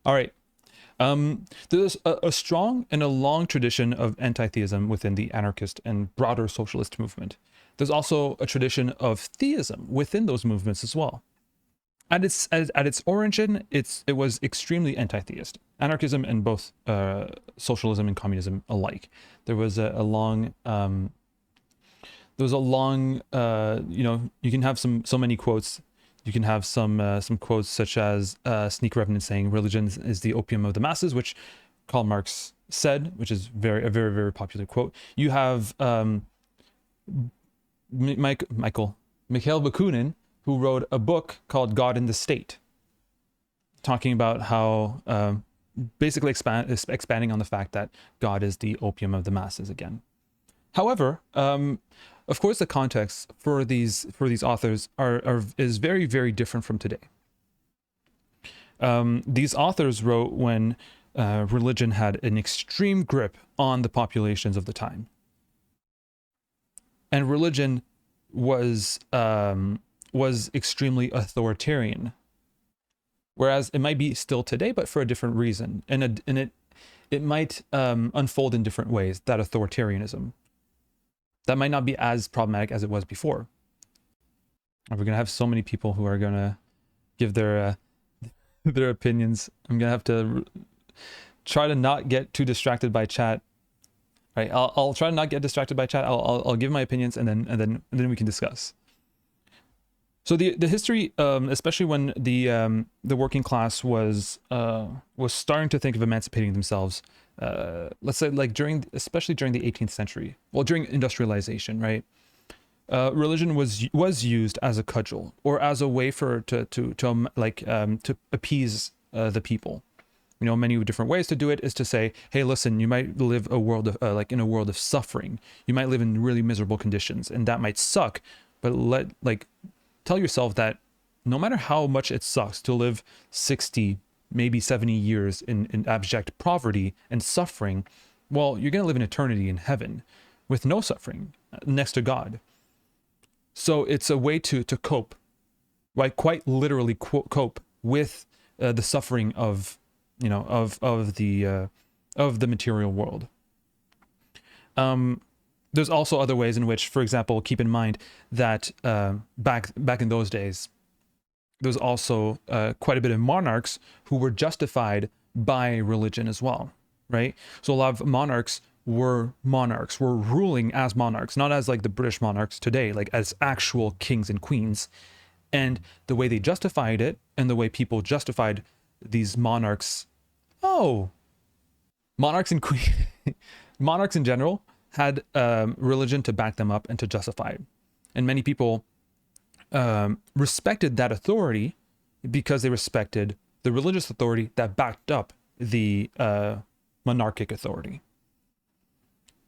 All right. There's a strong and a long tradition of anti-theism within the anarchist and broader socialist movement. There's also a tradition of theism within those movements as well. At its origin, it was extremely anti-theist. Anarchism and both socialism and communism alike. There was a long you can have so many quotes. You can have some quotes such as Sneak Revenant saying religion is the opium of the masses, which Karl Marx said, which is a very, very popular quote. You have Mikhail Bakunin, who wrote a book called God in the State, talking about how basically expanding on the fact that God is the opium of the masses again. However, of course, the context for these authors is very, very different from today. These authors wrote when religion had an extreme grip on the populations of the time, and religion was extremely authoritarian. Whereas it might be still today, but for a different reason, and it might unfold in different ways. That authoritarianism. That might not be as problematic as it was before. We're going to have so many people who are going to give their opinions. I'm going to have to try to not get too distracted by chat. All right, I'll try to not get distracted by chat. I'll give my opinions and then we can discuss. So the history, especially when the working class was starting to think of emancipating themselves. Let's say especially during the 18th century, well, during industrialization, right? Religion was used as a cudgel or as a way to appease the people. You know, many different ways to do it is to say, hey, listen, you might live a world of in a world of suffering. You might live in really miserable conditions, and that might suck. But tell yourself that no matter how much it sucks to live 60, maybe 70 years in abject poverty and suffering, well, you're going to live an eternity in heaven with no suffering next to God. So it's a way to cope, right? Quite literally cope with the suffering of the material world. There's also other ways in which, for example, keep in mind that back in those days, there's also quite a bit of monarchs who were justified by religion as well, right? So a lot of monarchs were ruling as monarchs, not as like the British monarchs today, like as actual kings and queens. And the way they justified it and the way people justified these monarchs, monarchs and queens, monarchs in general had religion to back them up and to justify it. And many people respected that authority because they respected the religious authority that backed up the monarchic authority.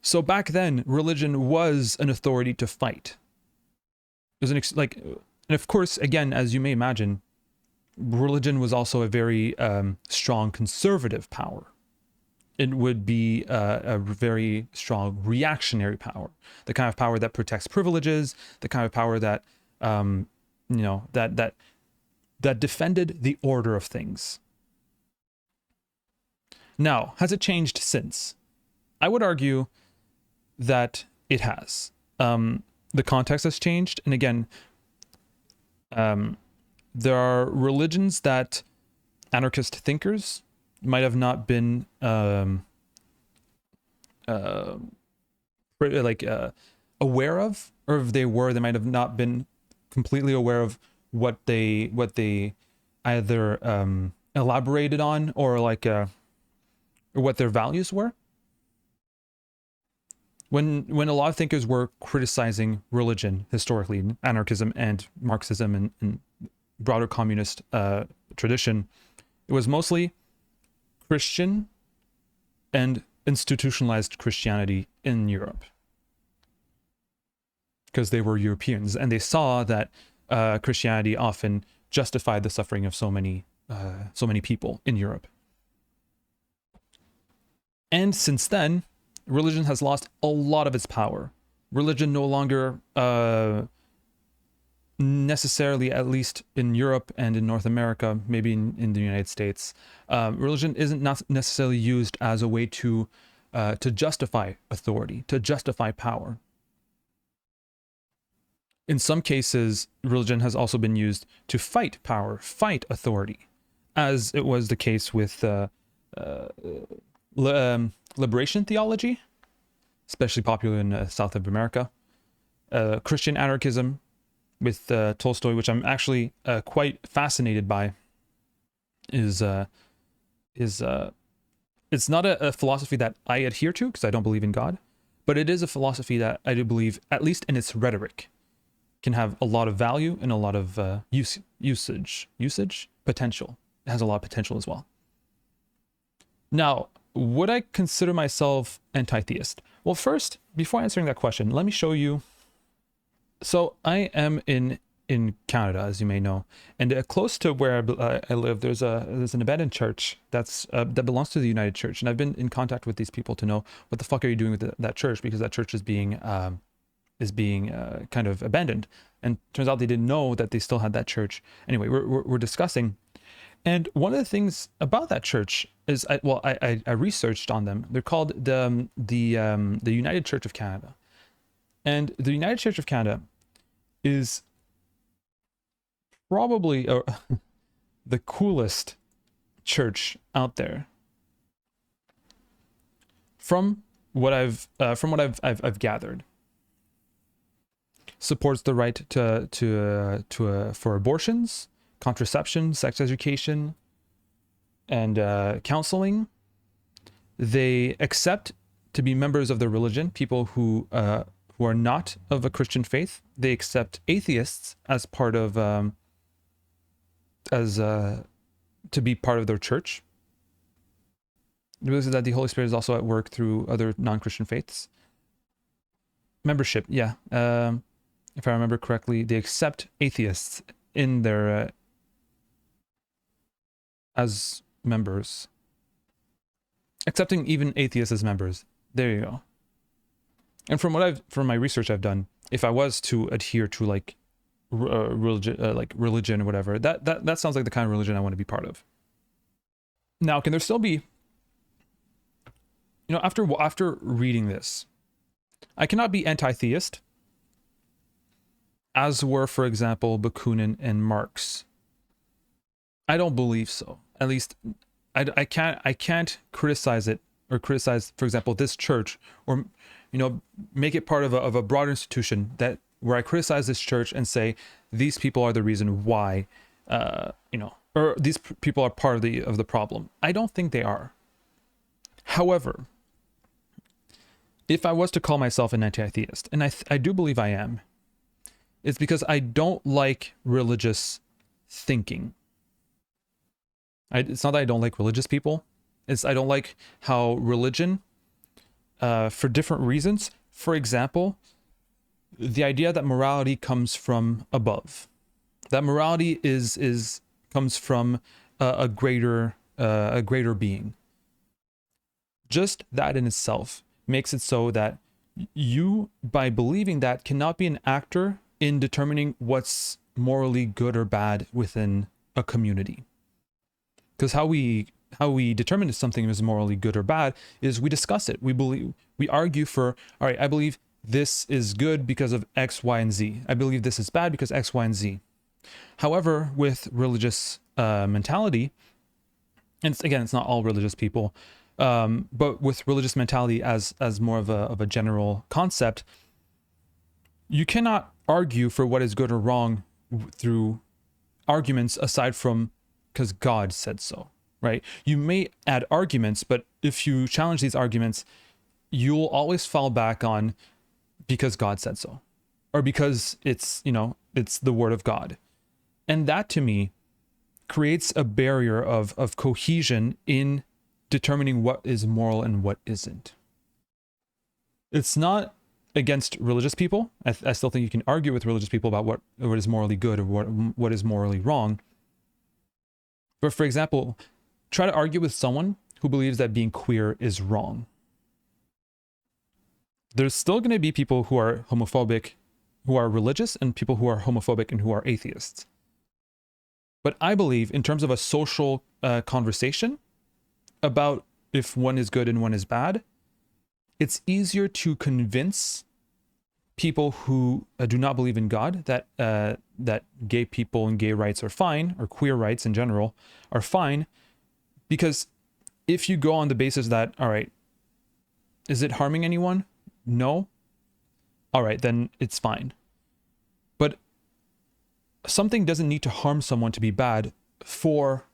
So back then, religion was an authority to fight. It was and of course, again, as you may imagine, religion was also a very strong conservative power. It would be a very strong reactionary power, the kind of power that protects privileges, the kind of power that that defended the order of things. Now, has it changed since? I would argue that it has. The context has changed, and again, there are religions that anarchist thinkers might have not been aware of, or if they were, they might have not been completely aware of what they either elaborated on or or what their values were. When a lot of thinkers were criticizing religion historically, anarchism and Marxism and broader communist tradition, it was mostly Christian and institutionalized Christianity in Europe, because they were Europeans and they saw that Christianity often justified the suffering of so many people in Europe. And since then, religion has lost a lot of its power. Religion no longer necessarily, at least in Europe and in North America, maybe in the United States, religion isn't not necessarily used as a way to justify authority, to justify power. In some cases, religion has also been used to fight power, fight authority, as it was the case with liberation theology, especially popular in South of America, Christian anarchism with Tolstoy, which I'm actually quite fascinated by, is it's not a philosophy that I adhere to because I don't believe in God, but it is a philosophy that I do believe, at least in its rhetoric, can have a lot of value and a lot of usage potential. It has a lot of potential as well. Now, would I consider myself anti-theist? Well, first, before answering that question, let me show you. So I am in Canada, as you may know, and close to where I live, there's an abandoned church that belongs to the United Church, and I've been in contact with these people to know what the fuck are you doing with that church, because that church is being kind of abandoned, and turns out they didn't know that they still had that church. Anyway, we're discussing, and one of the things about that church is I researched on them. They're called the United Church of Canada, and the United Church of Canada is probably the coolest church out there. From what I've gathered, supports the right for abortions, contraception, sex education, and counseling. They accept to be members of their religion people who are not of a Christian faith. They accept atheists as part of to be part of their church. It believe that the Holy Spirit is also at work through other non-Christian faiths. Membership, yeah. If I remember correctly, they accept atheists in their as members. Accepting even atheists as members. There you go. And from my research I've done, if I was to adhere to like religion or whatever, that sounds like the kind of religion I want to be part of. Now, can there still be, after reading this, I cannot be anti-theist, as were, for example, Bakunin and Marx. I don't believe so. At least I can't criticize it, or criticize, for example, this church, or make it part of a broader institution where I criticize this church and say these people are the reason why, or these people are part of the problem. I don't think they are. However, if I was to call myself an anti-theist, and I do believe I am, it's because I don't like religious thinking. It's not that I don't like religious people. I don't like how religion, for different reasons, for example, the idea that morality comes from above, that morality comes from a greater being. Just that in itself makes it so that you, by believing that, cannot be an actor in determining what's morally good or bad within a community. Because how we determine if something is morally good or bad is we discuss it. We argue for, all right, I believe this is good because of X, Y, and Z. I believe this is bad because X, Y, and Z. However, with religious mentality, and it's not all religious people, but with religious mentality as more of a general concept, you cannot argue for what is good or wrong through arguments aside from because God said so, right? You may add arguments, but if you challenge these arguments, you'll always fall back on because God said so, or because it's the word of God. And that, to me, creates a barrier of cohesion in determining what is moral and what isn't. It's not against religious people. I still think you can argue with religious people about what is morally good or what is morally wrong. But for example, try to argue with someone who believes that being queer is wrong. There's still going to be people who are homophobic who are religious and people who are homophobic and who are atheists. But I believe in terms of a social conversation about if one is good and one is bad, it's easier to convince people who do not believe in God that that gay people and gay rights are fine, or queer rights in general are fine, because if you go on the basis that, all right, is it harming anyone? No. All right, then it's fine. But something doesn't need to harm someone to be bad for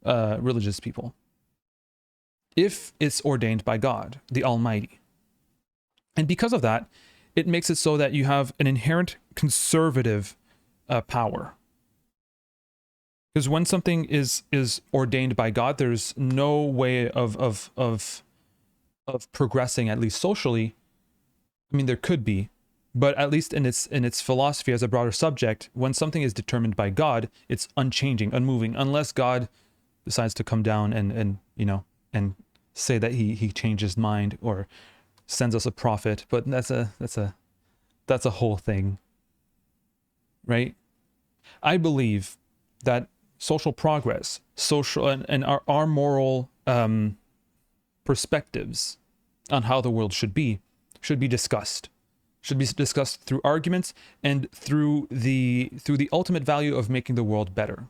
religious people, if it's ordained by God, the Almighty. And because of that, it makes it so that you have an inherent conservative power. Because when something is ordained by God, there's no way of progressing, at least socially. I mean, there could be, but at least in its philosophy as a broader subject, when something is determined by God, it's unchanging, unmoving, unless God decides to come down and say that he changed his mind or sends us a prophet. But that's a whole thing, right? I believe that social progress, and our moral perspectives on how the world should be discussed. Should be discussed through arguments and through the ultimate value of making the world better.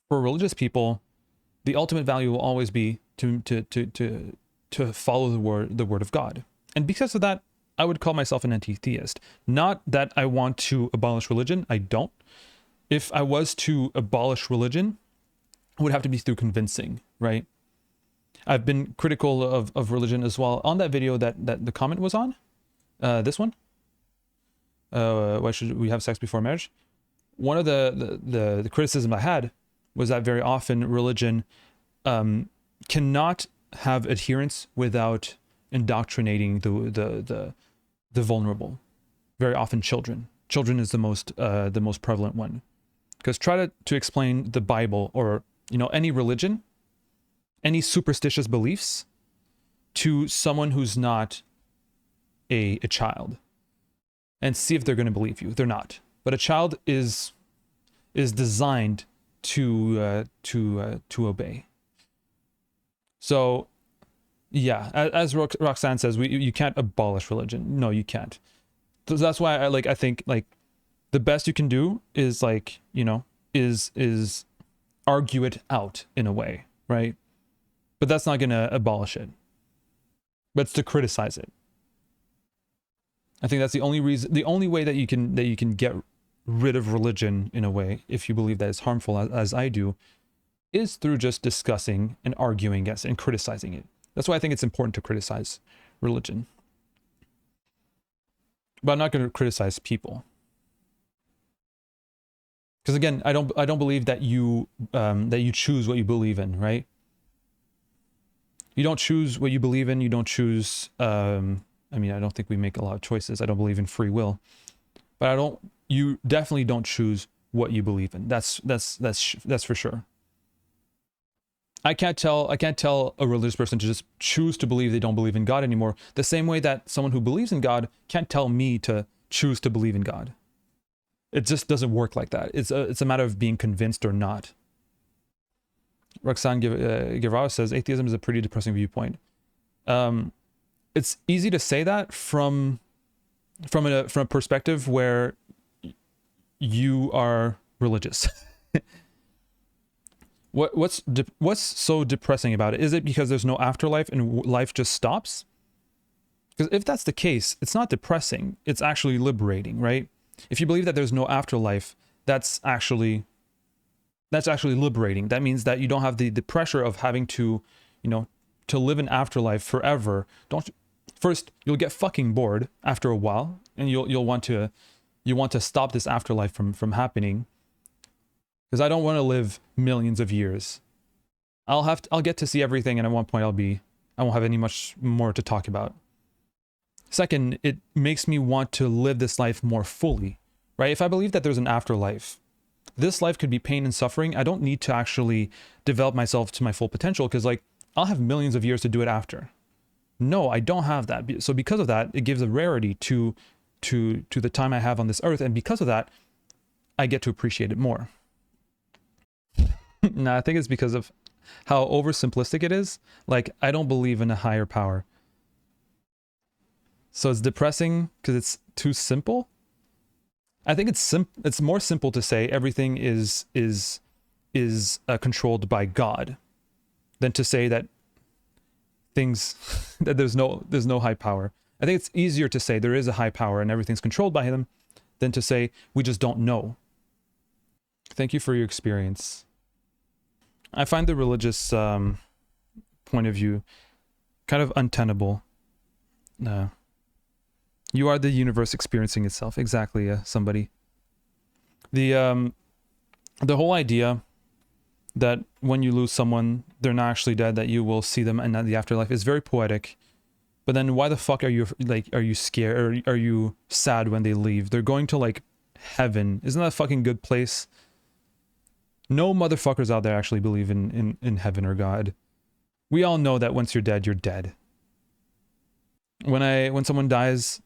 For religious people, the ultimate value will always be to follow the word of God. And because of that, I would call myself an anti-theist. Not that I want to abolish religion. I don't. If I was to abolish religion, it would have to be through convincing, right? I've been critical of religion as well. On that video that the comment was on, this one, why should we have sex before marriage? One of the criticism I had was that very often religion cannot have adherents without indoctrinating the vulnerable. Very often children. Children is the most prevalent one. Because try to explain the Bible or any religion, any superstitious beliefs to someone who's not a child, and see if they're going to believe you. They're not. But a child is designed to obey. So yeah, as Roxanne says, you can't abolish religion. No, you can't. So that's why I think the best you can do is is argue it out in a way, right? But that's not going to abolish it. But it's to criticize it. I think that's the only way that you can get rid of religion in a way, if you believe that it's harmful, as I do, is through just discussing and arguing against it and criticizing it. That's why I think it's important to criticize religion. But I'm not going to criticize people. Because again, I don't believe that you choose what you believe in, right? You don't choose what you believe in. You don't choose. I don't think we make a lot of choices. I don't believe in free will, but you definitely don't choose what you believe in. That's for sure. I can't tell a religious person to just choose to believe they don't believe in God anymore. The same way that someone who believes in God can't tell me to choose to believe in God. It just doesn't work like that. It's a matter of being convinced or not. Roxanne Guevara says atheism is a pretty depressing viewpoint. It's easy to say that from a perspective where you are religious. What's so depressing about it? Is it because there's no afterlife and life just stops? Because if that's the case, it's not depressing. It's actually liberating, right? If you believe that there's no afterlife, that's actually liberating. That means that you don't have the pressure of having to, to live an afterlife forever. First, you'll get fucking bored after a while, and you'll want to stop this afterlife from happening. Because I don't want to live millions of years. I'll get to see everything, and at one point I won't have any much more to talk about. Second, it makes me want to live this life more fully, right? If I believe that there's an afterlife, this life could be pain and suffering. I don't need to actually develop myself to my full potential, because I'll have millions of years to do it after. No, I don't have that. So because of that, it gives a rarity to to the time I have on this earth, and because of that, I get to appreciate it more. No, I think it's because of how oversimplistic it is. Like, I don't believe in a higher power. So it's depressing because it's too simple. I think it's more simple to say everything is controlled by God than to say that things that there's no high power. I think it's easier to say there is a high power and everything's controlled by him than to say we just don't know. Thank you for your experience. I find the religious point of view kind of untenable. You are the universe experiencing itself. Exactly, somebody. The whole idea that when you lose someone, they're not actually dead, that you will see them in the afterlife is very poetic. But then why the fuck are you scared, or are you sad when they leave? They're going to like heaven. Isn't that a fucking good place? No motherfuckers out there actually believe in heaven or God. We all know that once you're dead, you're dead. When someone dies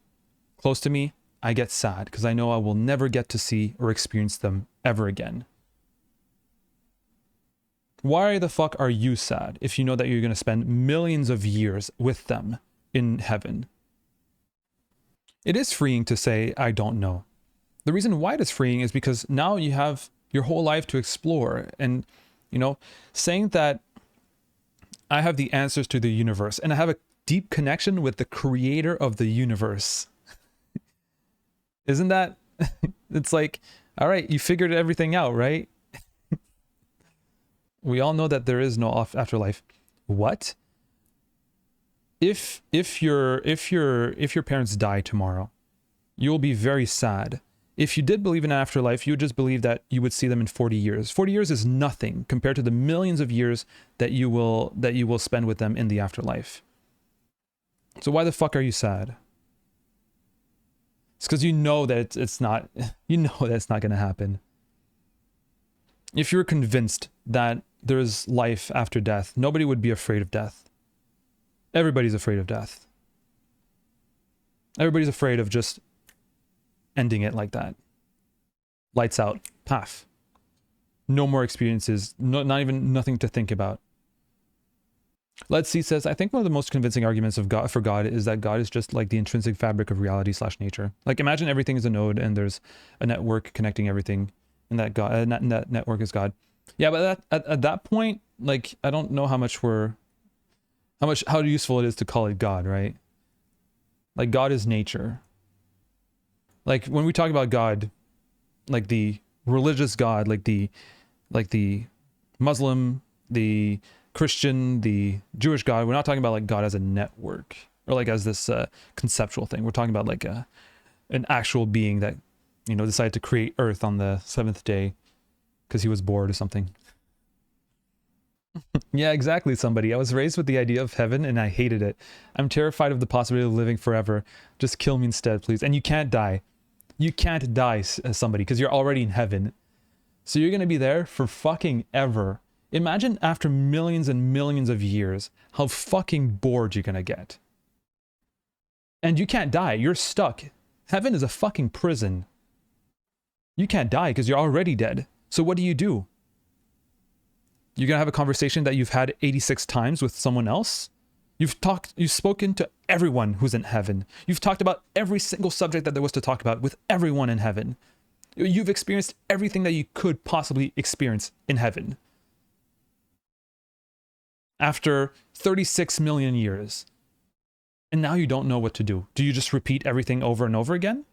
close to me, I get sad because I know I will never get to see or experience them ever again. Why the fuck are you sad if you know that you're going to spend millions of years with them in heaven? It is freeing to say, I don't know. The reason why it is freeing is because now you have your whole life to explore. And, you know, saying that I have the answers to the universe and I have a deep connection with the creator of the universe. Isn't that, it's like, all right, you figured everything out, right? We all know that there is no afterlife. What? If your parents die tomorrow, you'll be very sad. If you did believe in an afterlife, you would just believe that you would see them in 40 years. 40 years is nothing compared to the millions of years that you will spend with them in the afterlife. So why the fuck are you sad? It's because you know that it's not, you know that it's not going to happen. If you're convinced that there's life after death, nobody would be afraid of death. Everybody's afraid of death. Everybody's afraid of just ending it like that. Lights out. Paf. No more experiences. Not even nothing to think about. Let's see says, I think one of the most convincing arguments of God for God is that God is just like the intrinsic fabric of reality / nature. Like imagine everything is a node and there's a network connecting everything, and that God, and that network is God. Yeah, but at that point, like I don't know how useful it is to call it God, right? Like God is nature. Like when we talk about God, like the religious God, like the Muslim, the Christian, the Jewish God, we're not talking about like God as a network or like as this conceptual thing. We're talking about like an actual being that, you know, decided to create Earth on the 7th day because he was bored or something. Yeah, exactly, somebody. I was raised with the idea of heaven and I hated it. I'm terrified of the possibility of living forever. Just kill me instead, please. And you can't die. You can't die, somebody, because you're already in heaven. So you're going to be there for fucking ever. Imagine after millions and millions of years, how fucking bored you're going to get. And you can't die. You're stuck. Heaven is a fucking prison. You can't die because you're already dead. So what do? You're going to have a conversation that you've had 86 times with someone else? You've spoken to everyone who's in heaven. You've talked about every single subject that there was to talk about with everyone in heaven. You've experienced everything that you could possibly experience in heaven. After 36 million years. And now you don't know what to do. Do you just repeat everything over and over again?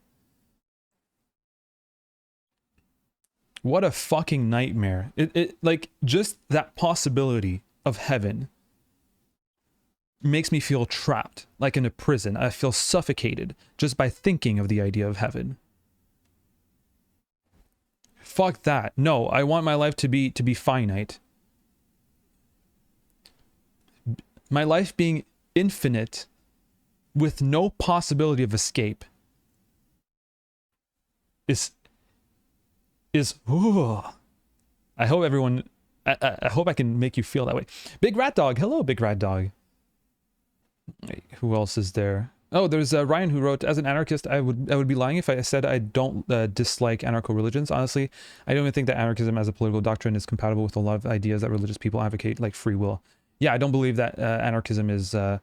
What a fucking nightmare. It like just that possibility of heaven makes me feel trapped, like in a prison. I feel suffocated just by thinking of the idea of heaven. Fuck that. No, I want my life to be finite. My life being infinite with no possibility of escape is ooh. I hope everyone, I hope I can make you feel that way. Big Rat Dog. Hello, Big Rat Dog. Who else is there? Oh, there's Ryan who wrote, as an anarchist, I would be lying if I said I don't dislike anarcho-religions. Honestly, I don't even think that anarchism as a political doctrine is compatible with a lot of ideas that religious people advocate, like free will. Yeah, I don't believe that anarchism is going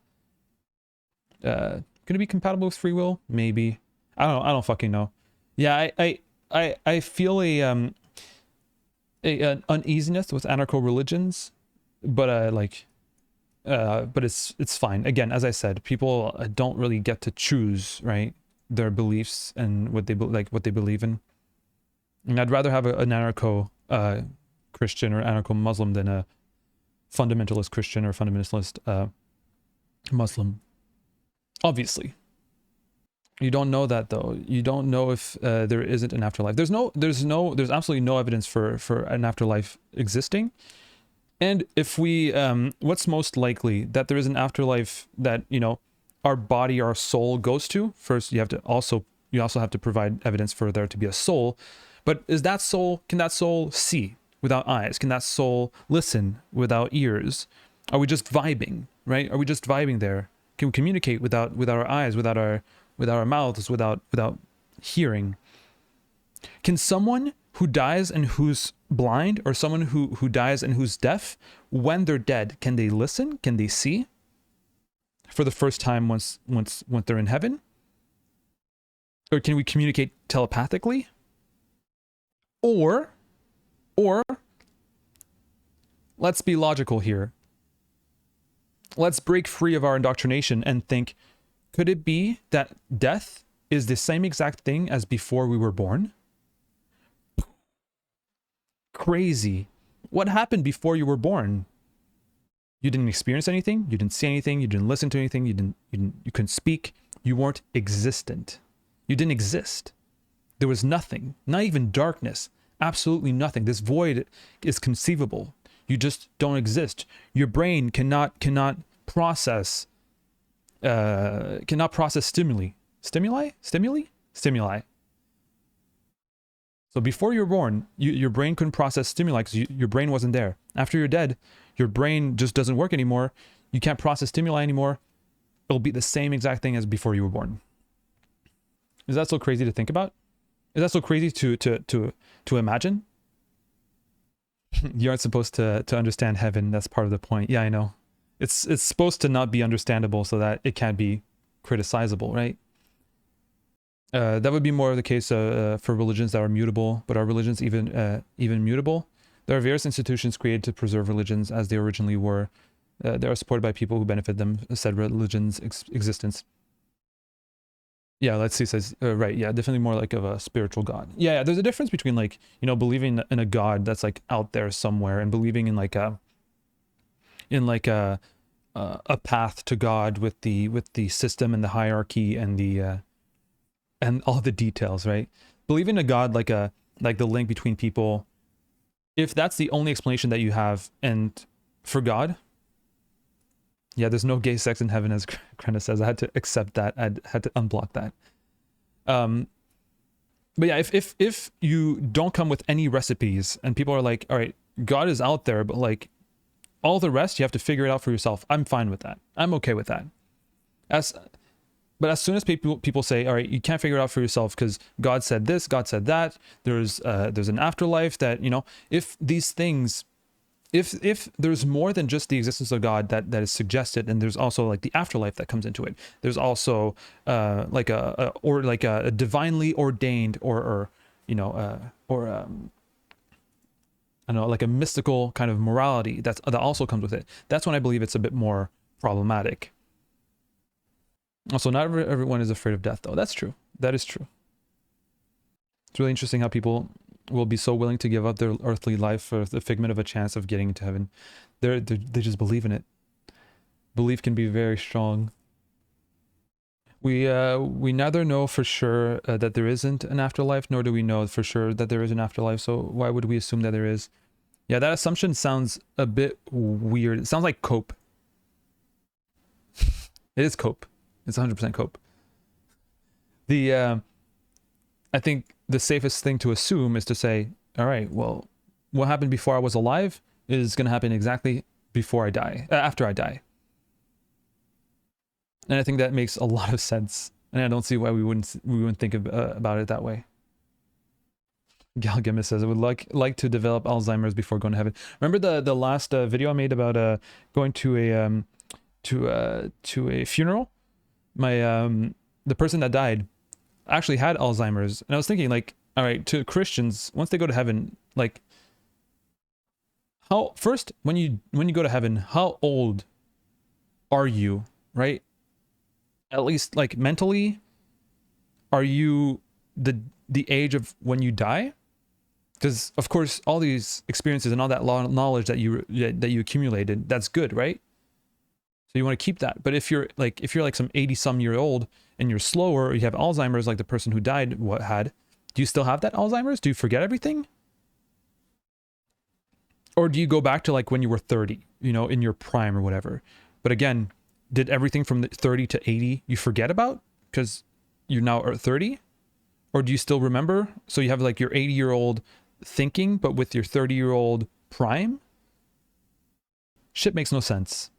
to be compatible with free will. Maybe. I don't know. I don't fucking know. Yeah, I feel an uneasiness with anarcho-religions, but but it's fine. Again, as I said, people don't really get to choose, right, their beliefs and what they believe in. And I'd rather have an anarcho Christian or anarcho Muslim than a fundamentalist Christian or fundamentalist Muslim. Obviously, you don't know that though. You don't know if there isn't an afterlife. There's absolutely no evidence for an afterlife existing. And if we, what's most likely? That there is an afterlife that, you know, our body, our soul goes to? First, you also have to provide evidence for there to be a soul. But can that soul see without eyes? Can that soul listen without ears? Are we just vibing, right? Are we just vibing there? Can we communicate without our eyes, without our mouths, without hearing? Can someone who dies and who's blind, or someone who dies and who's deaf, when they're dead, can they listen? Can they see for the first time once they're in heaven? Or can we communicate telepathically? Or let's be logical here. Let's break free of our indoctrination and think, could it be that death is the same exact thing as before we were born? Crazy. What happened before you were born? You didn't experience anything, you didn't see anything, you didn't listen to anything, you couldn't speak, you weren't existent. You didn't exist. There was nothing, not even darkness, absolutely nothing. This void is conceivable. You just don't exist. Your brain cannot process stimuli. So before you were born, your brain couldn't process stimuli because your brain wasn't there. After you're dead, your brain just doesn't work anymore. You can't process stimuli anymore. It'll be the same exact thing as before you were born. Is that so crazy to think about? Is that so crazy to imagine? You aren't supposed to understand heaven. That's part of the point. Yeah, I know. It's supposed to not be understandable so that it can't be criticizable, right? That would be more of the case for religions that are mutable, but are religions even mutable? There are various institutions created to preserve religions as they originally were. They are supported by people who benefit them, said religions' existence. Yeah, let's see, says, right, yeah, definitely more like of a spiritual God. Yeah, there's a difference between, like, you know, believing in a God that's like out there somewhere and believing in like a path to God with the system and the hierarchy and the and all the details, right? Believing in a God like the link between people, if that's the only explanation that you have, and for God, yeah, there's no gay sex in heaven, as Krena says. I had to accept that. I had to unblock that. But yeah, if you don't come with any recipes and people are like, all right, God is out there, but like all the rest, you have to figure it out for yourself. I'm fine with that. I'm okay with that. But as soon as people say, all right, you can't figure it out for yourself because God said this, God said that, there's an afterlife, that, you know, if these things, if there's more than just the existence of God that is suggested, and there's also like the afterlife that comes into it. There's also like a divinely ordained or I don't know, like a mystical kind of morality that also comes with it. That's when I believe it's a bit more problematic. Also, not everyone is afraid of death, though. That's true. That is true. It's really interesting how people will be so willing to give up their earthly life for the figment of a chance of getting into heaven. They just believe in it. Belief can be very strong. We neither know for sure that there isn't an afterlife, nor do we know for sure that there is an afterlife. So why would we assume that there is? Yeah, that assumption sounds a bit weird. It sounds like cope. It is cope. It's 100% cope. I think the safest thing to assume is to say, all right, well, what happened before I was alive is going to happen exactly before I die, after I die. And I think that makes a lot of sense. And I don't see why we wouldn't think about it that way. Galgamis says, I would like to develop Alzheimer's before going to heaven. Remember the last video I made about going to a funeral? The person that died actually had Alzheimer's, and I was thinking, like, all right, to Christians, once they go to heaven, like, how first when you go to heaven, how old are you, right? At least, like, mentally, are you the age of when you die? Because of course, all these experiences and all that knowledge that you accumulated, that's good, right? So you want to keep that. But if you're like some 80-some-year-old and you're slower, or you have Alzheimer's like the person who died had, do you still have that Alzheimer's? Do you forget everything? Or do you go back to like when you were 30, you know, in your prime or whatever? But again, did everything from the 30 to 80 you forget about because you now are 30? Or do you still remember? So you have like your 80-year-old thinking, but with your 30-year-old prime? Shit makes no sense.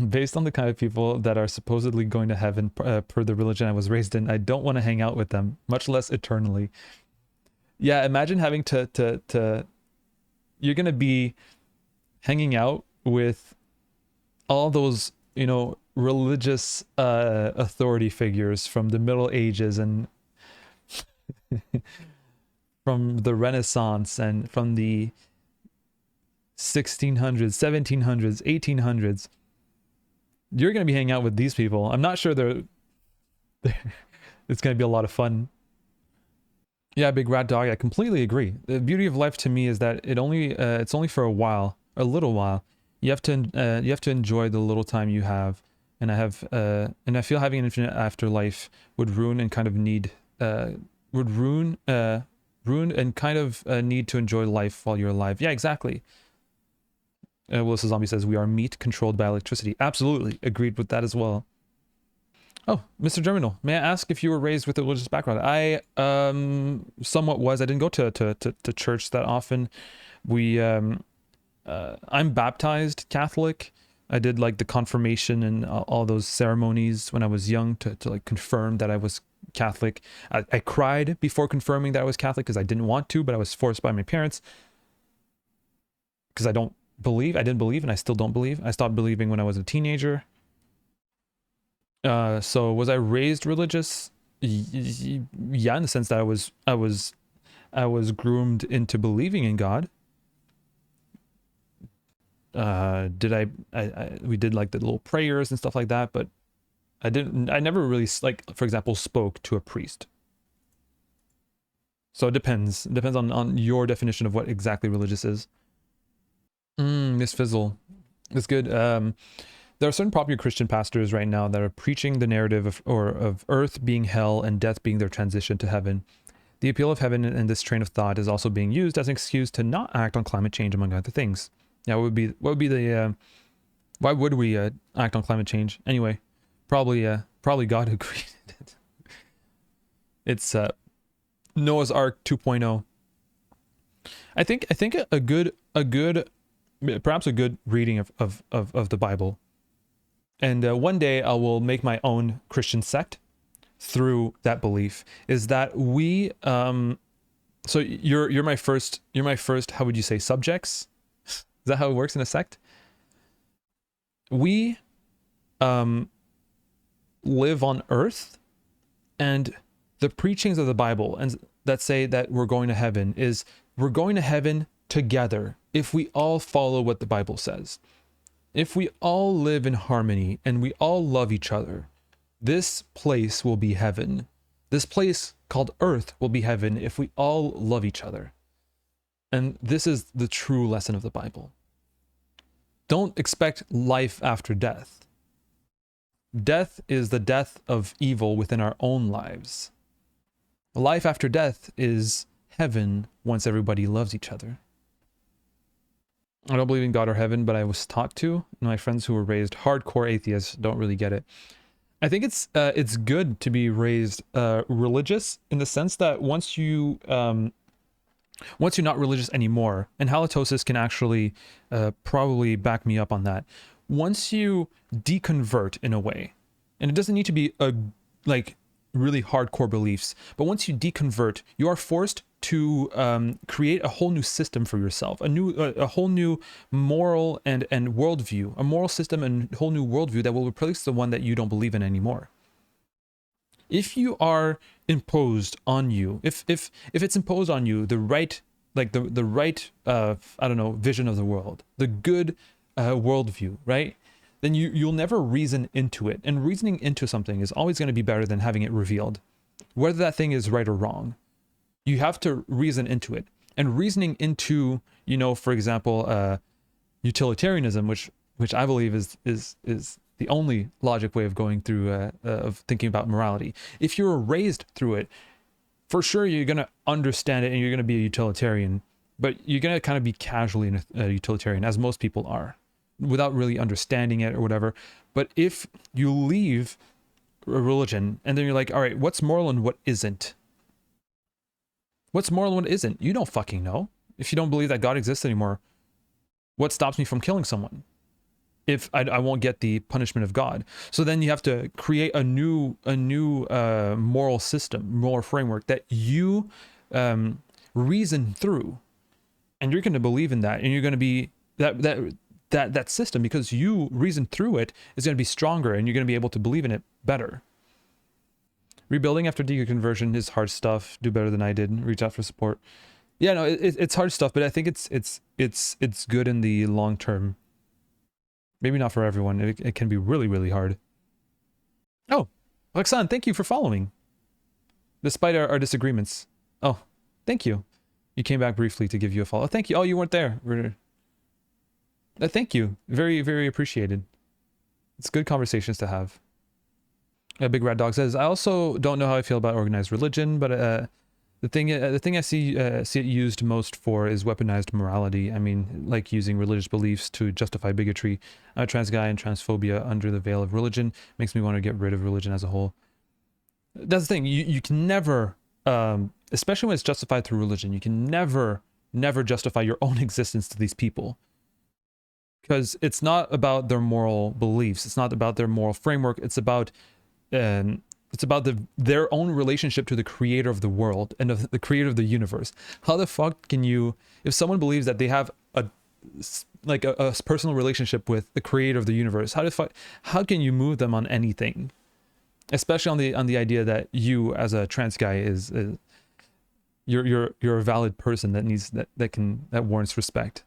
Based on the kind of people that are supposedly going to heaven per the religion I was raised in, I don't want to hang out with them, much less eternally. Yeah, imagine having to you're going to be hanging out with all those, you know, religious authority figures from the Middle Ages and from the Renaissance and from the 1600s, 1700s, 1800s. You're going to be hanging out with these people. I'm not sure they're it's going to be a lot of fun. Yeah, Big Rat Dog, I completely agree. The beauty of life to me is that it's only for a little while. You have to enjoy the little time you have. And I feel having an infinite afterlife would ruin and kind of need ruin and kind of need to enjoy life while you're alive. Yeah, exactly. Willis Zombie says, we are meat controlled by electricity. Absolutely. Agreed with that as well. Oh, Mr. Germinal, may I ask if you were raised with a religious background? I somewhat was. I didn't go to church that often. I'm baptized Catholic. I did like the confirmation and all those ceremonies when I was young to like confirm that I was Catholic. I cried before confirming that I was Catholic because I didn't want to, but I was forced by my parents because I didn't believe, and I still don't believe. I stopped believing when I was a teenager. So was I raised religious? Yeah, in the sense that I was groomed into believing in God. We did like the little prayers and stuff like that, but I never really, like, for example, spoke to a priest. So it depends on your definition of what exactly religious is. Miss Fizzle, it's good. There are certain popular Christian pastors right now that are preaching the narrative of earth being hell and death being their transition to heaven. The appeal of heaven in this train of thought is also being used as an excuse to not act on climate change, among other things. Yeah, what would be the why would we act on climate change anyway? Probably God who created it. It's Noah's Ark 2.0. I think a good perhaps a good reading of the Bible. And one day I will make my own Christian sect through that belief, is that we so you're my first, how would you say, subjects? Is that how it works in a sect? We live on earth, and the preachings of the Bible and that say that we're going to heaven is we're going to heaven together if we all follow what the Bible says. If we all live in harmony and we all love each other, this place will be heaven. This place called earth will be heaven if we all love each other. And this is the true lesson of the Bible. Don't expect life after death. Death is the death of evil within our own lives. Life after death is heaven once everybody loves each other. I don't believe in God or heaven, but I was taught to. And my friends who were raised hardcore atheists don't really get it. I think it's good to be raised religious in the sense that once you're not religious anymore, and halitosis can actually probably back me up on that. once you deconvert in a way, and it doesn't need to be a like really hardcore beliefs, but once you deconvert, you are forced to create a whole new system for yourself, a whole new moral and worldview, a moral system and whole new worldview that will replace the one that you don't believe in anymore. If you are imposed on you, if it's imposed on you, the right, like the right I don't know, vision of the world, the good worldview, right? Then you'll never reason into it. And reasoning into something is always going to be better than having it revealed. Whether that thing is right or wrong, you have to reason into it. And reasoning into, you know, for example, utilitarianism, which I believe is the only logic way of going through, of thinking about morality. If you're raised through it, for sure you're going to understand it and you're going to be a utilitarian, but you're going to kind of be casually a utilitarian, as most people are, without really understanding it or whatever. But if you leave a religion and then you're like, all right, what's moral and what isn't? What's moral and what isn't? You don't fucking know. If you don't believe that God exists anymore, what stops me from killing someone? If I won't get the punishment of God. So then you have to create a new moral system, moral framework that you reason through, and you're going to believe in that, and you're going to be that system, because you reason through it, is going to be stronger, and you're going to be able to believe in it better. Rebuilding after deconversion is hard stuff. Do better than I did. Reach out for support. Yeah, no, it's hard stuff, but I think it's good in the long term. Maybe not for everyone. It can be really, really hard. Oh, Alexan, thank you for following. Despite our disagreements. Oh, thank you. You came back briefly to give you a follow. Thank you. Oh, you weren't there. Thank you. Very, very appreciated. It's good conversations to have. Big Rat Dog says, I also don't know how I feel about organized religion, but the thing I see it used most for is weaponized morality. I mean, like using religious beliefs to justify bigotry. I'm a trans guy, and transphobia under the veil of religion makes me want to get rid of religion as a whole. That's the thing. You can never, especially when it's justified through religion, you can never justify your own existence to these people. Because it's not about their moral beliefs. It's not about their moral framework. It's about their own relationship to the creator of the world and of the creator of the universe. How the fuck can you, if someone believes that they have a personal relationship with the creator of the universe, how can you move them on anything? Especially on the idea that you as a trans guy is you're a valid person that warrants respect.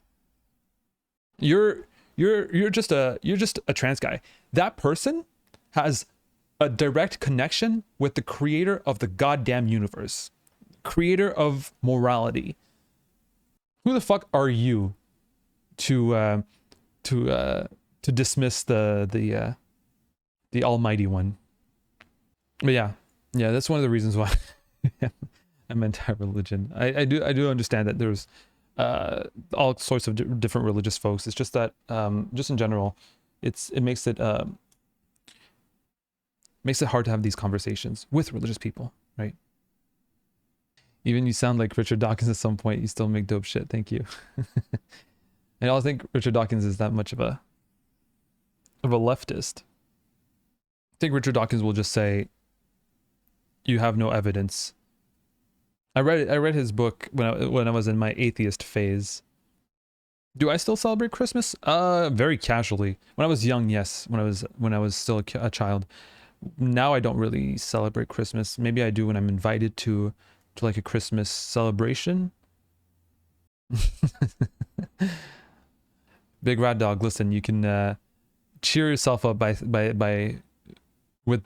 You're just a trans guy. That person has a direct connection with the creator of the goddamn universe, creator of morality. Who the fuck are you to dismiss the almighty one? But yeah, that's one of the reasons why I'm anti-religion. I do understand that there's all sorts of different religious folks. It's just that just in general, it makes it hard to have these conversations with religious people, right? Even you sound like Richard Dawkins at some point. You still make dope shit. Thank you. I don't think Richard Dawkins is that much of a leftist. I think Richard Dawkins will just say, "You have no evidence." I read his book when I was in my atheist phase. Do I still celebrate Christmas? Very casually. When I was young, yes. When I was still a child. Now I don't really celebrate Christmas. Maybe I do when I'm invited to like a Christmas celebration. Big Rat Dog, listen, you can cheer yourself up by with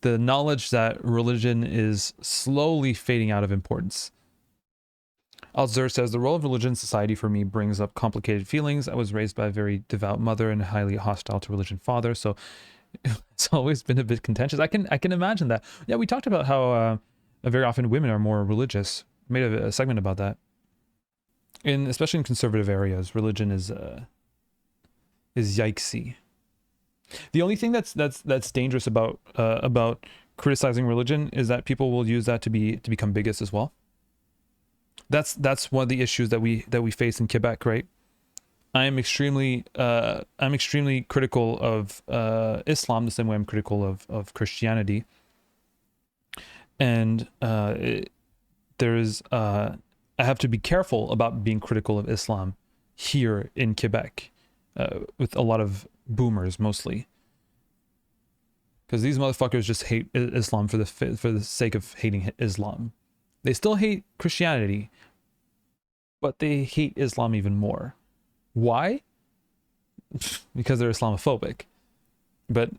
the knowledge that religion is slowly fading out of importance. Alzer says, the role of religion in society for me brings up complicated feelings. I was raised by a very devout mother and a highly hostile to religion father, so it's always been a bit contentious. I can imagine that. Yeah, we talked about how very often women are more religious. I made a segment about that. Especially in conservative areas, religion is yikesy. The only thing that's dangerous about criticizing religion is that people will use that to become bigots as well. That's one of the issues that we face in Quebec, right? I'm extremely critical of Islam the same way I'm critical of Christianity. And I have to be careful about being critical of Islam here in Quebec, with a lot of boomers mostly, because these motherfuckers just hate Islam for the sake of hating Islam. They still hate Christianity, but they hate Islam even more. Why? Because they're Islamophobic. But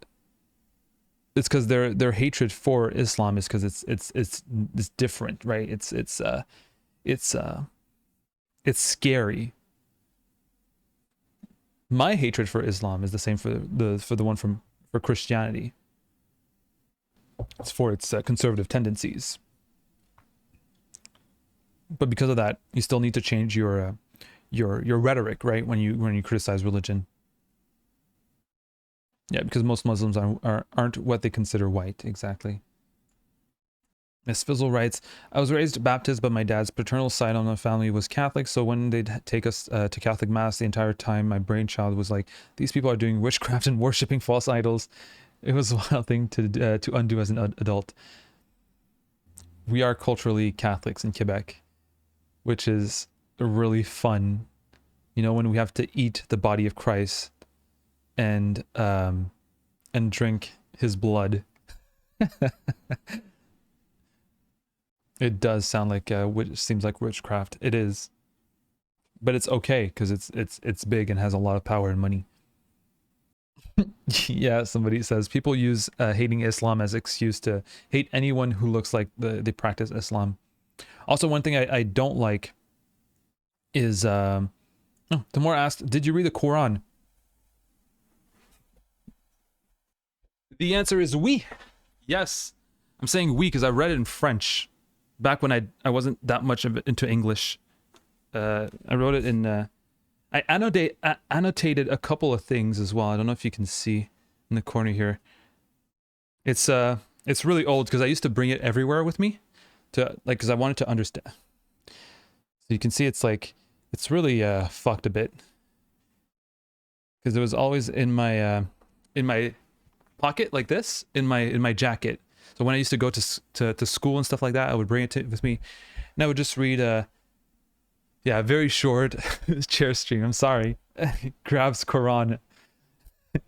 it's because their hatred for Islam is because it's different, right? It's scary. My hatred for Islam is the same for the one for Christianity. It's for its conservative tendencies. But because of that, you still need to change your rhetoric, right? When you criticize religion. Yeah, because most Muslims aren't what they consider white, exactly. Miss Fizzle writes, I was raised Baptist, but my dad's paternal side on the family was Catholic, so when they'd take us to Catholic Mass, the entire time my brainchild was like, these people are doing witchcraft and worshipping false idols. It was a wild thing to undo as an adult. We are culturally Catholics in Quebec, which is really fun. You know, when we have to eat the body of Christ and drink his blood. It does sound like seems like witchcraft. It is, but it's okay because it's big and has a lot of power and money. Yeah, somebody says people use hating Islam as excuse to hate anyone who looks like they practice Islam. Also, one thing I don't like is Tamora asked, did you read the Quran? The answer is oui. Yes. I'm saying oui because I read it in French back when I wasn't that much into English. I wrote it in I annotated a couple of things as well. I don't know if you can see in the corner here. It's really old because I used to bring it everywhere with me to because I wanted to understand. So you can see it's really fucked a bit because it was always in my pocket like this in my jacket. So when I used to go to school and stuff like that, I would bring it with me, and I would just read yeah, very short chair stream. I'm sorry. Grabs Quran,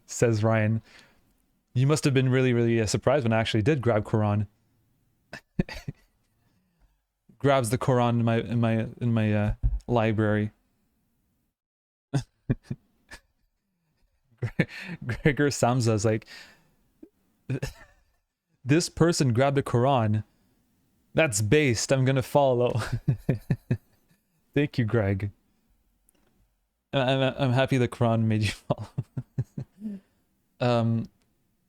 says Ryan. You must have been really, really surprised when I actually did grab Quran. Grabs the Quran in my library. Gregor Samsa is like, this person grabbed a Quran. That's based. I'm gonna follow. Thank you, Greg. I'm happy the Quran made you follow.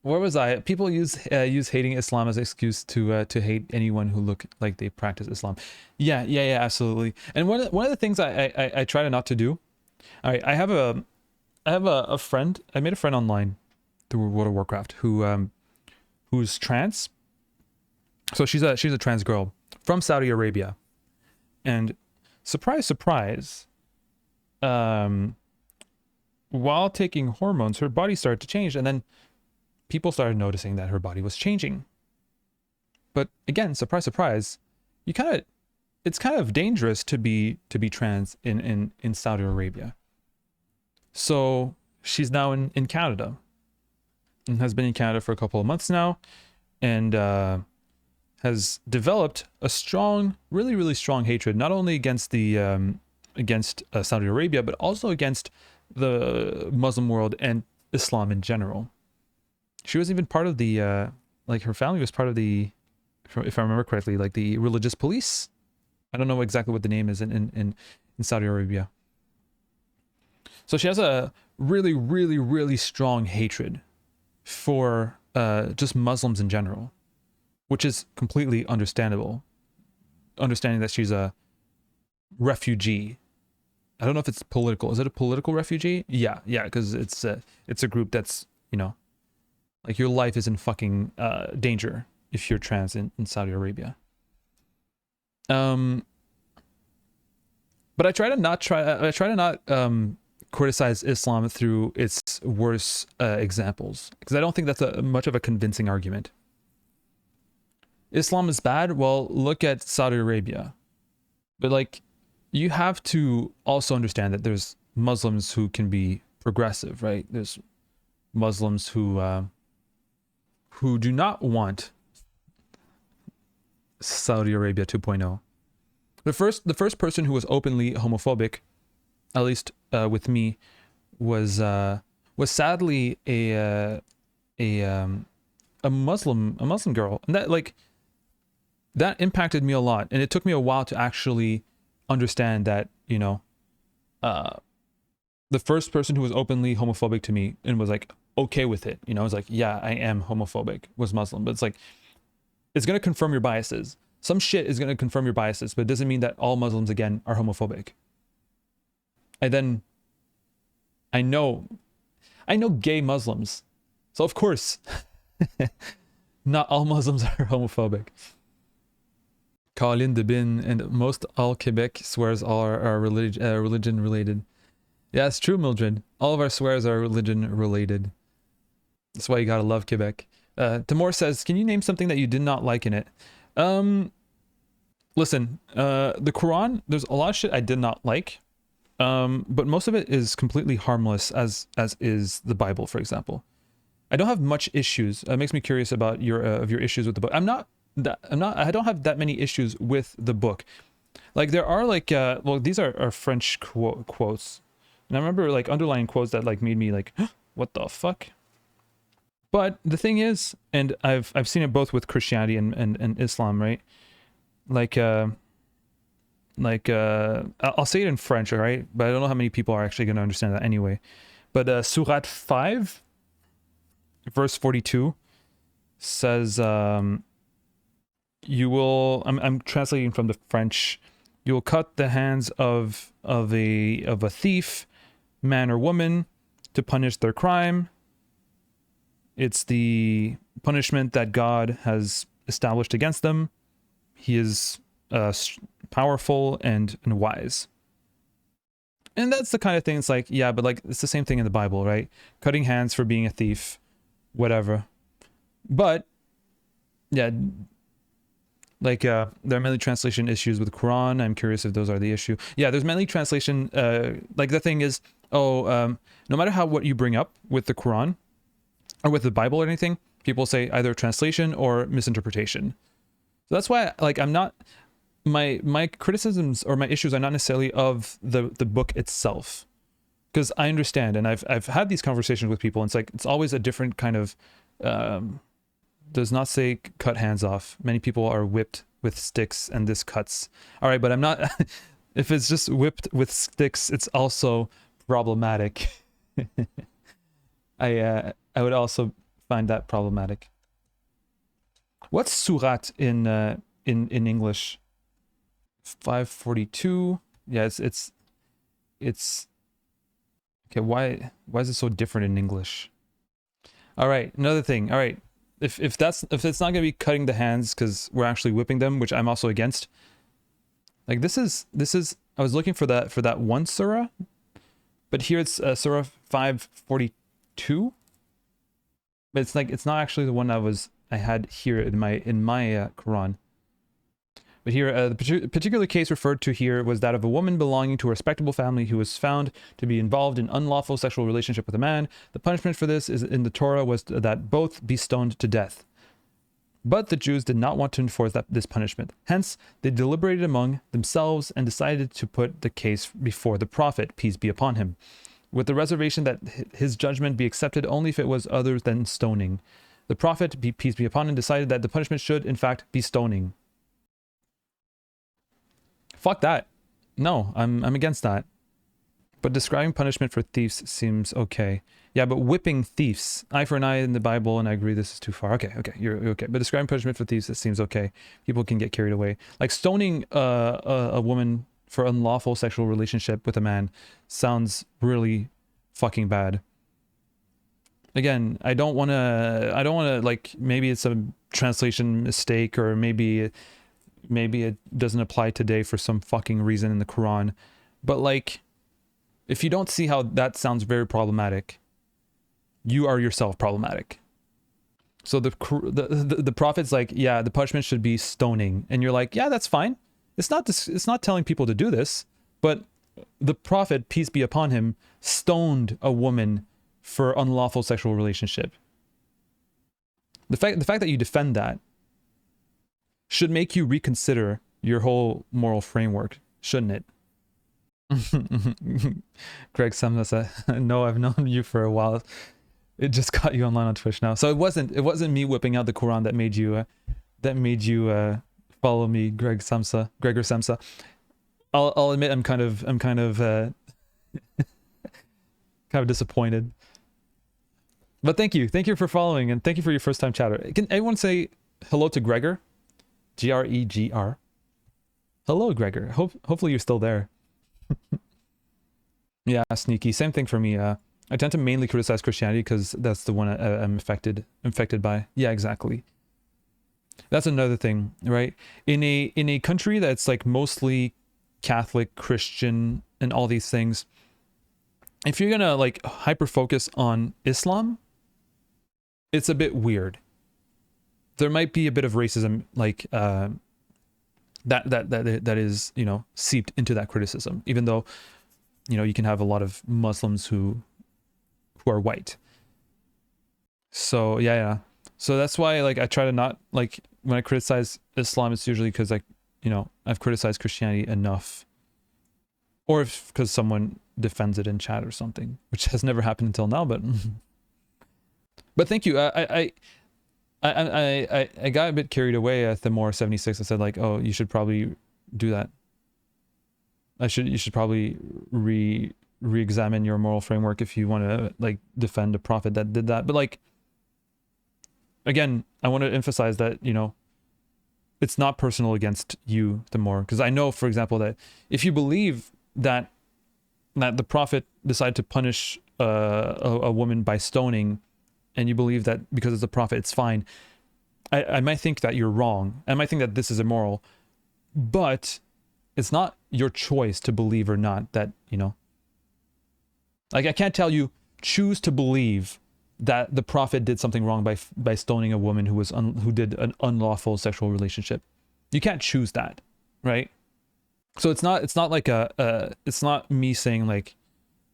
Where was I? People use hating Islam as an excuse to hate anyone who look like they practice Islam. Yeah, absolutely. And one of the things I try to not to do. All right, I have a friend. I made a friend online through World of Warcraft who's trans. So she's a trans girl from Saudi Arabia, and surprise, surprise. While taking hormones, her body started to change, and then people started noticing that her body was changing. But again, surprise, surprise, it's kind of dangerous to be trans in Saudi Arabia. So she's now in Canada, and has been in Canada for a couple of months now, and has developed a strong, really, really strong hatred, not only against Saudi Arabia, but also against the Muslim world and Islam in general. She was even part of the, her family was part of the, if I remember correctly, like the religious police. I don't know exactly what the name is in Saudi Arabia. So she has a really, really, really strong hatred for just Muslims in general, which is completely understandable. Understanding that she's a refugee. I don't know if it's political. Is it a political refugee? Yeah, because it's a group that's, like your life is in fucking danger if you're trans in Saudi Arabia. But I try to not criticize Islam through its worst examples, because I don't think that's much of a convincing argument. Islam is bad. Well, look at Saudi Arabia. But like, you have to also understand that there's Muslims who can be progressive, right? There's Muslims who do not want Saudi Arabia 2.0. The first person who was openly homophobic, at least with me, was sadly a Muslim girl, and that impacted me a lot, and it took me a while to actually understand that, you know, the first person who was openly homophobic to me and was like okay with it, you know, was like, yeah, I am homophobic, was Muslim. But it's like, it's going to confirm your biases. Some shit is going to confirm your biases, but it doesn't mean that all Muslims, again, are homophobic. And then I know gay Muslims, so of course not all Muslims are homophobic. Colin de Bin, and most all Quebec swears are religion related. Yeah, it's true, Mildred. All of our swears are religion related. That's why you gotta love Quebec. Tamor says, can you name something that you did not like in it? Listen, the Quran, there's a lot of shit I did not like, but most of it is completely harmless, as is the Bible, for example. I don't have much issues. It makes me curious about your issues with the book. I don't have that many issues with the book. Like, there are like well, these are French quotes, and I remember like underlying quotes that like made me like, what the fuck. But the thing is, and I've seen it both with Christianity and Islam, right? I'll say it in French, all right? But I don't know how many people are actually going to understand that anyway. But Surat 5, verse 42 says, you will, I'm translating from the French, you will cut the hands of a thief, man or woman, to punish their crime. It's the punishment that God has established against them. He is powerful and wise. And that's the kind of thing, it's like, yeah, but like, it's the same thing in the Bible, right? Cutting hands for being a thief, whatever. But yeah, like there are many translation issues with the Quran. I'm curious if those are the issue. Yeah, there's many translation, like the thing is, no matter what you bring up with the Quran or with the Bible or anything, people say either translation or misinterpretation. So that's why, like, I'm not, my criticisms or my issues are not necessarily of the book itself, because I understand, and I've had these conversations with people, and it's like, it's always a different kind of, does not say cut hands off. Many people are whipped with sticks, and this cuts. All right, but I'm not, if it's just whipped with sticks, it's also problematic. I would also find that problematic. What's surat in English? 542. Yeah, it's okay. Why is it so different in English? All right, another thing. All right, if it's not gonna be cutting the hands because we're actually whipping them, which I'm also against. Like, this is I was looking for that one surah, but here it's surah 542. But it's like, it's not actually the one I had here in my Quran. But here, the particular case referred to here was that of a woman belonging to a respectable family who was found to be involved in unlawful sexual relationship with a man. The punishment for this is in the Torah was that both be stoned to death. But the Jews did not want to enforce this punishment. Hence, they deliberated among themselves and decided to put the case before the Prophet, peace be upon him, with the reservation that his judgment be accepted only if it was other than stoning. The Prophet, peace be upon him, decided that the punishment should, in fact, be stoning. Fuck that. No, I'm against that. But describing punishment for thieves seems okay. Yeah, but whipping thieves, eye for an eye in the Bible, and I agree this is too far. Okay, you're okay. But describing punishment for thieves, it seems okay. People can get carried away. Like, stoning a woman for unlawful sexual relationship with a man sounds really fucking bad. Again, I don't want to, like, maybe it's a translation mistake, or maybe it doesn't apply today for some fucking reason in the Quran, but like, If you don't see how that sounds very problematic, you are yourself problematic. So the prophet's like, yeah, the punishment should be stoning, and you're like, yeah, that's fine. It's not telling people to do this, but the prophet, peace be upon him, stoned a woman for unlawful sexual relationship. The fact that you defend that should make you reconsider your whole moral framework, shouldn't it? Greg Samsa, no, I've known you for a while. It just got you online on Twitch now. So it wasn't me whipping out the Quran that made you follow me, Gregor Samsa. I'll admit I'm kind of disappointed. But thank you for following, and thank you for your first time chatter. Can everyone say hello to Gregor? Gregr. Hello, Gregor. Hopefully you're still there. Yeah, sneaky. Same thing for me. I tend to mainly criticize Christianity because that's the one I'm infected by. Yeah, exactly. That's another thing, right? In a country that's like mostly Catholic, Christian, and all these things, if you're gonna like hyper focus on Islam, it's a bit weird. There might be a bit of racism, like that is, you know, seeped into that criticism, even though, you know, you can have a lot of Muslims who are white. So yeah. So that's why, like, I try to not, like, when I criticize Islam, it's usually because, like, you know, I've criticized Christianity enough, or if because someone defends it in chat or something, which has never happened until now. But thank you. I got a bit carried away at the more 76. I said, like, oh, you should probably do that. You should probably re-examine your moral framework if you want to, like, defend a prophet that did that. But, like, again, I want to emphasize that, you know, it's not personal against you the more, because I know, for example, that if you believe that the prophet decided to punish a woman by stoning, and you believe that because it's a prophet it's fine, I might think that you're wrong. I might think that this is immoral, but it's not your choice to believe or not that, you know, like, I can't tell you choose to believe that the prophet did something wrong by stoning a woman who did an unlawful sexual relationship. You can't choose that, right? So it's not like it's not me saying, like,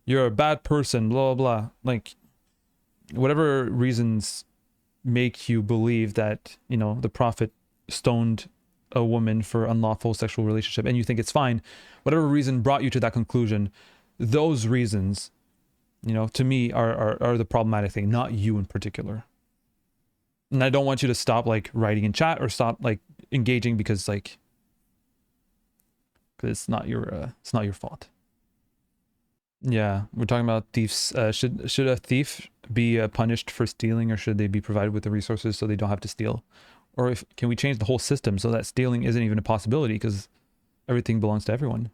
you're a bad person, blah blah blah. Like, whatever reasons make you believe that, you know, the prophet stoned a woman for unlawful sexual relationship and you think it's fine, whatever reason brought you to that conclusion, those reasons, you know, to me are the problematic thing, not you in particular. And I don't want you to stop, like, writing in chat or stop, like, engaging because, like, because it's not your fault. Yeah, we're talking about thieves. Should a thief be punished for stealing, or should they be provided with the resources so they don't have to steal? Or can we change the whole system so that stealing isn't even a possibility because everything belongs to everyone?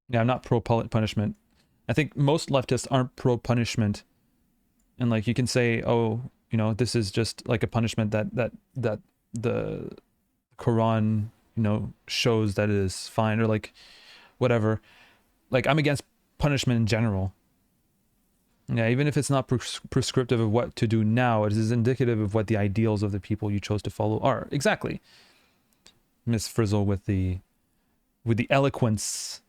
Yeah, I'm not pro punishment. I think most leftists aren't pro punishment, and, like, you can say, oh, you know, this is just like a punishment that the Quran, you know, shows that it is fine, or, like, whatever. Like, I'm against punishment in general. Yeah, even if it's not prescriptive of what to do now, it is indicative of what the ideals of the people you chose to follow are. Exactly. Miss Frizzle with the eloquence.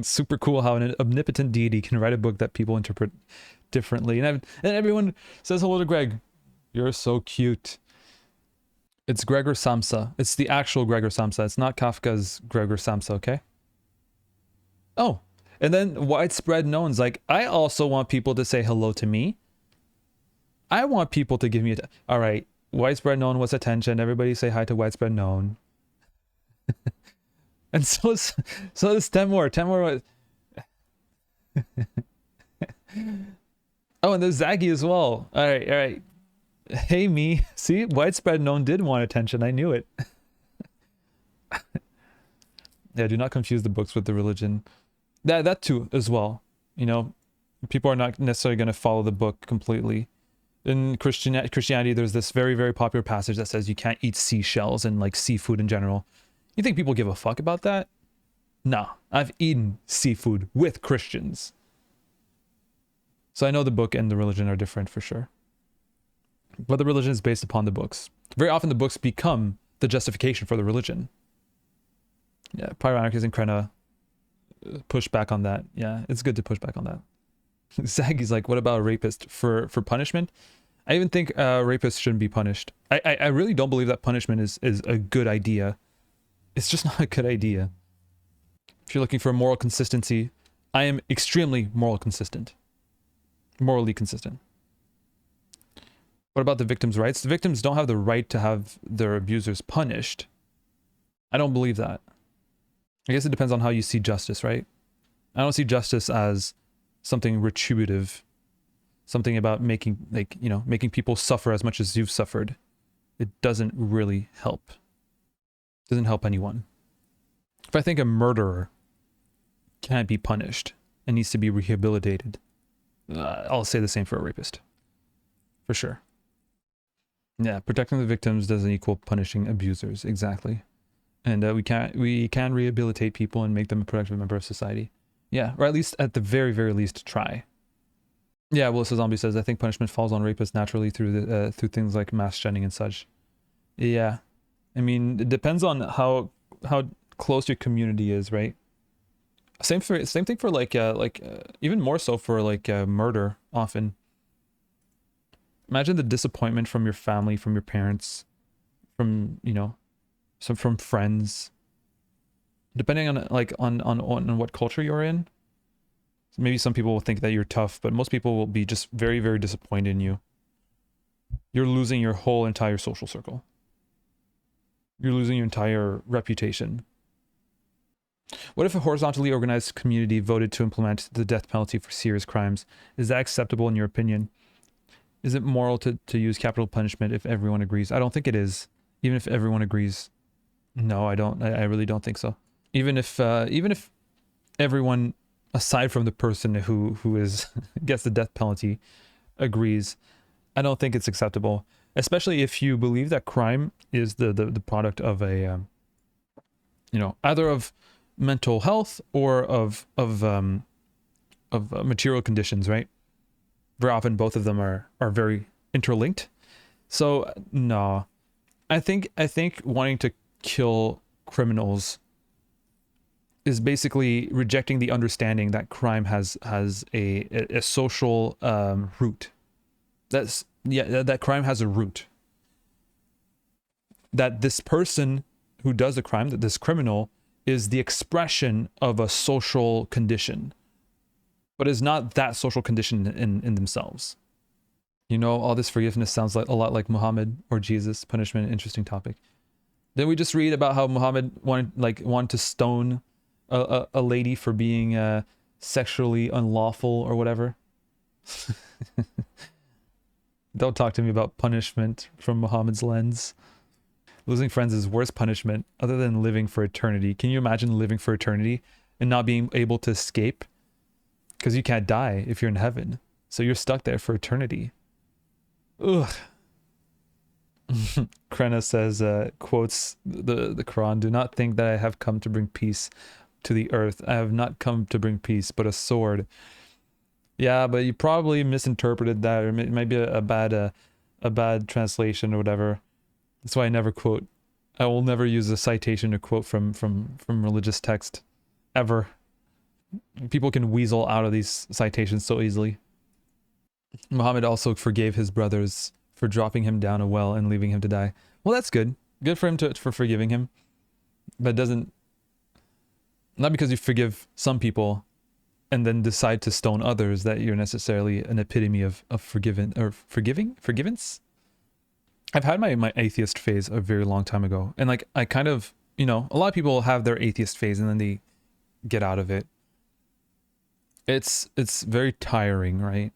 Super cool how an omnipotent deity can write a book that people interpret differently. And everyone says hello to Greg. You're so cute. It's Gregor Samsa. It's the actual Gregor Samsa. It's not Kafka's Gregor Samsa, okay? Oh, and then widespread knowns, like, I also want people to say hello to me. I want people to give me all right, widespread known was attention. Everybody say hi to widespread known. And so there's 10 more. 10 more. Oh, and there's Zaggy as well. All right. Hey, me. See, widespread known did want attention. I knew it. Yeah, do not confuse the books with the religion. That too as well. You know, people are not necessarily going to follow the book completely. In Christianity, there's this very, very popular passage that says you can't eat seashells and like seafood in general. You think people give a fuck about that? Nah, I've eaten seafood with Christians. So I know the book and the religion are different for sure. But the religion is based upon the books. Very often the books become the justification for the religion. Yeah, Pyranarchist and Krenna push back on that. Yeah, it's good to push back on that. Zaggy's like, what about a rapist? For punishment? I even think rapists shouldn't be punished. I really don't believe that punishment is a good idea. It's just not a good idea. If you're looking for moral consistency, I am extremely morally consistent. What about the victims' rights? The victims don't have the right to have their abusers punished. I don't believe that. I guess it depends on how you see justice, right? I don't see justice as something retributive, something about making, like, you know, making people suffer as much as you've suffered. It doesn't really help. It doesn't help anyone. If I think a murderer can't be punished and needs to be rehabilitated, I'll say the same for a rapist. For sure. Yeah, protecting the victims doesn't equal punishing abusers, exactly. And we can rehabilitate people and make them a productive member of society. Yeah, or at least at the very, very least try. Yeah, Willis Zombie says, I think punishment falls on rapists naturally through things like mass shunning and such. Yeah, I mean, it depends on how close your community is, right? Same thing for like even more so for like murder often. Imagine the disappointment from your family, from your parents, from, you know, from friends. Depending on like on what culture you're in. Maybe some people will think that you're tough, but most people will be just very, very disappointed in you. You're losing your whole entire social circle. You're losing your entire reputation. What if a horizontally organized community voted to implement the death penalty for serious crimes? Is that acceptable in your opinion? Is it moral to use capital punishment if everyone agrees? I don't think it is. Even if everyone agrees. No, I don't. I really don't think so. Even if everyone, aside from the person who gets the death penalty, agrees, I don't think it's acceptable. Especially if you believe that crime is the product of a, you know, either of mental health or of material conditions, right? Very often both of them are very interlinked. So no, I think wanting to kill criminals is basically rejecting the understanding that crime has a social root. That crime has a root. That this person who does the crime, that this criminal, is the expression of a social condition, but is not that social condition in themselves. You know, all this forgiveness sounds like a lot like Muhammad or Jesus. Punishment, interesting topic. Then we just read about how Muhammad wanted to stone a lady for being sexually unlawful or whatever. Don't talk to me about punishment from Muhammad's lens. Losing friends is worse punishment other than living for eternity. Can you imagine living for eternity and not being able to escape? Because you can't die if you're in heaven. So you're stuck there for eternity. Ugh. Krenna says, quotes the Quran, do not think that I have come to bring peace to the earth. I have not come to bring peace, but a sword. Yeah, but you probably misinterpreted that, or it might be a bad translation or whatever. That's why I never quote. I will never use a citation to quote from religious text, ever. People can weasel out of these citations so easily. Muhammad also forgave his brothers for dropping him down a well and leaving him to die. Well, that's good. Good for him for forgiving him. But it doesn't... Not because you forgive some people and then decide to stone others that you're necessarily an epitome of forgivance. I've had my atheist phase a very long time ago. And like, I kind of, you know, a lot of people have their atheist phase and then they get out of it. It's very tiring, right?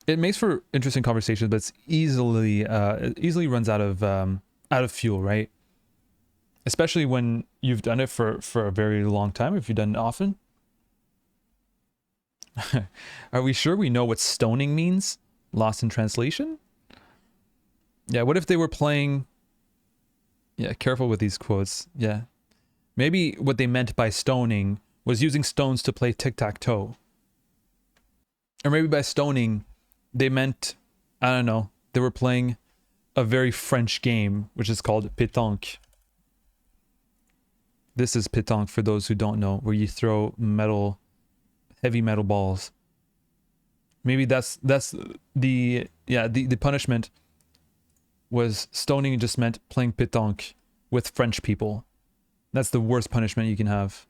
It makes for interesting conversations, but it's it easily runs out of fuel, right? Especially when you've done it for a very long time, if you've done it often. Are we sure we know what stoning means? Lost in translation? Yeah, what if they were playing... Yeah, careful with these quotes. Yeah. Maybe what they meant by stoning was using stones to play tic-tac-toe. Or maybe by stoning, they meant, I don't know, they were playing a very French game, which is called pétanque. This is pétanque for those who don't know, where you throw metal, heavy metal balls. Maybe that's the punishment was stoning just meant playing pétanque with French people. That's the worst punishment you can have.